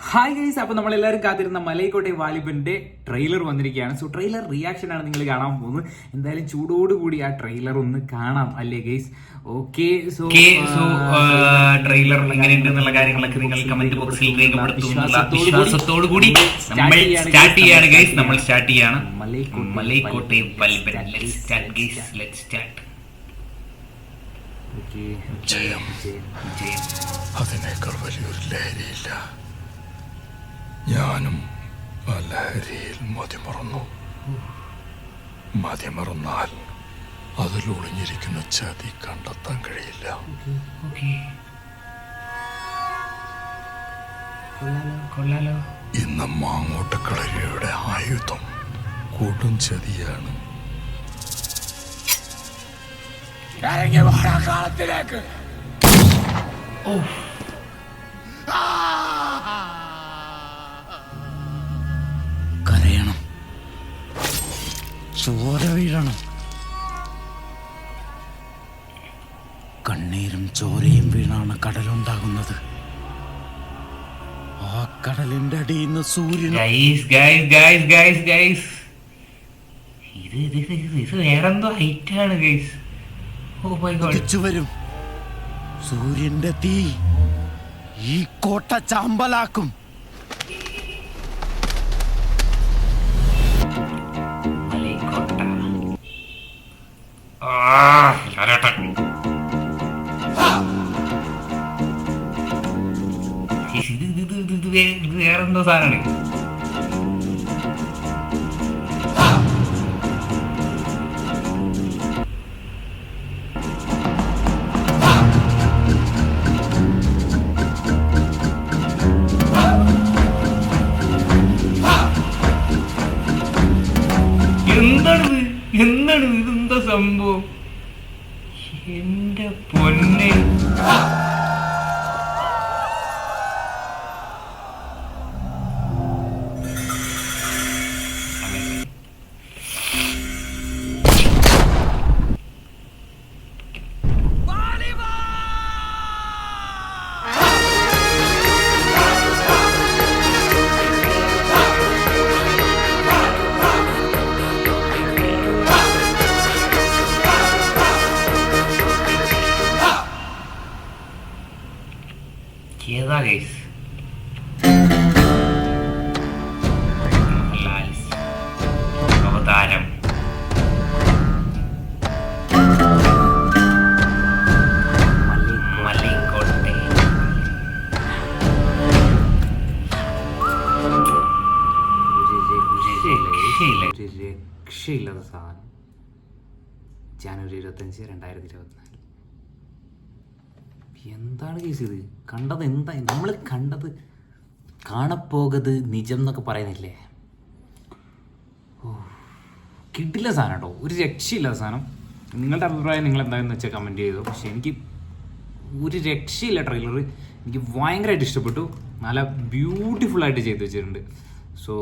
Hi guys, അപ്പോൾ നമ്മളെല്ലാവരും കാത്തിരുന്ന മലൈക്കോട്ടെ വാലിബന്റെ ട്രെയിലർ വന്നിരിക്കുകയാണ്. സോ ട്രെയിലർ റിയാക്ഷൻ ആണ് നിങ്ങൾ കാണാൻ പോകുന്നത്. എന്തായാലും ചൂടോടുകൂടി ആ ട്രെയിലർ ഒന്ന് കാണാം അല്ലേ ഗൈസ്? ഓക്കെ, സോ ട്രെയിലർ എങ്ങനെയുണ്ടെന്നുള്ള കാര്യങ്ങളൊക്കെ നിങ്ങൾ കമന്റ് ബോക്സിൽ രേഖപ്പെടുത്തുന്നുള്ള വിശ്വാസത്തോടു കൂടി നമ്മൾ സ്റ്റാർട്ട് ചെയ്യാണ് ഗൈസ്. നമ്മൾ സ്റ്റാർട്ട് ചെയ്യാണ് Malaikottai Vaaliban. Let's start guys, let's start. ജയം അതിനേക്കാൾ വലിയൊരു ലഹരിയില്ല. ഞാനും ആ ലഹരിയിൽ മതിമറന്നാൽ അതിലൊളിഞ്ഞിരിക്കുന്ന ചതി കണ്ടെത്താൻ കഴിയില്ല. ഇന്ന് മാങ്ങോട്ട് കളരിയുടെ ആയുധം കൊടും ചതിയാണ്. കാലത്തിലേക്ക് കരയണം, ചോര വീഴണം, കണ്ണീരും ചോരയും വീണാണ് കടലുണ്ടാകുന്നത്. ആ കടലിന്റെ അടിയിൽ നിന്ന് സൂര്യൻ ഇത് വേറെന്തോ ഹൈറ്റാണ് ഗൈസ്. തിരിച്ചു വരും. സൂര്യന്റെ തീ ഈ കോട്ട ചാമ്പലാക്കും. ഇത് വേറെന്തോ സാധനമാണ്. എന്താണ് ഇതെന്താ സംഭവം? എന്റെ പൊന്നെ, ഏതാ ഗൈസ്? അവതാരം. മലൈക്കോട്ടെ. രക്ഷയില്ലാത്ത സാധനം. ജനുവരി 25, 2024. എന്താണ് കേസ് ഇത്? കണ്ടത് എന്താ? നമ്മൾ കണ്ടത് കാണപ്പോകത് നിജം എന്നൊക്കെ പറയുന്നില്ലേ? ഓ, കിട്ടില്ല സാധനം കേട്ടോ, ഒരു രക്ഷയില്ലാത്ത സാധനം. നിങ്ങളുടെ അഭിപ്രായം നിങ്ങൾ എന്താണെന്ന് വെച്ചാൽ കമൻറ്റ് ചെയ്തു. പക്ഷെ എനിക്ക് ഒരു രക്ഷയില്ല ട്രെയിലർ. എനിക്ക് ഭയങ്കരമായിട്ട് ഇഷ്ടപ്പെട്ടു. നല്ല ബ്യൂട്ടിഫുള്ളായിട്ട് ചെയ്ത് വെച്ചിട്ടുണ്ട്. സോ